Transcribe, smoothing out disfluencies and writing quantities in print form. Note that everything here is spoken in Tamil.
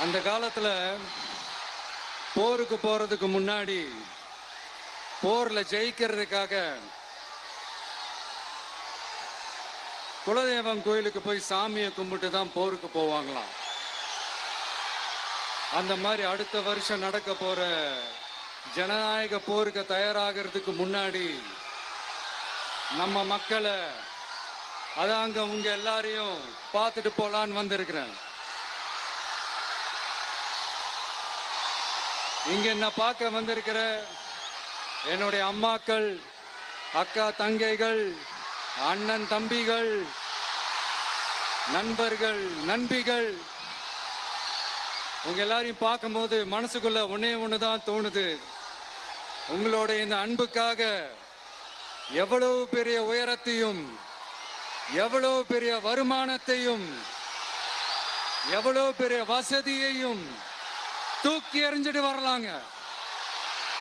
அந்த காலத்துல போருக்கு போறதுக்கு முன்னாடி போர்ல ஜெயிக்கிறதுக்காக குலதெய்வம் கோயிலுக்கு போய் சாமியை கும்பிட்டு தான் போருக்கு போவாங்களாம். அந்த மாதிரி அடுத்த வருஷம் நடக்க போற ஜனநாயக போருக்கு தயாராகிறதுக்கு முன்னாடி நம்ம மக்களை அதாங்க உங்க எல்லாரையும் பார்த்துட்டு போலான்னு வந்திருக்கிறேன். இங்க என்ன பார்க்க வந்திருக்கிற என்னுடைய அம்மாக்கள், அக்கா தங்கைகள், அண்ணன் தம்பிகள், நண்பர்கள், நண்பிகள், உங்க எல்லாரையும் பார்க்கும்போது மனசுக்குள்ள ஒன்னே ஒண்ணுதான் தோணுது. உங்களுடைய இந்த அன்புக்காக எவ்வளவு பெரிய உயரத்தையும், எவ்வளவு பெரிய வருமானத்தையும், எவ்வளவு பெரிய வசதியையும் தூக்கி எறிஞ்சிட்டு வரலாங்க.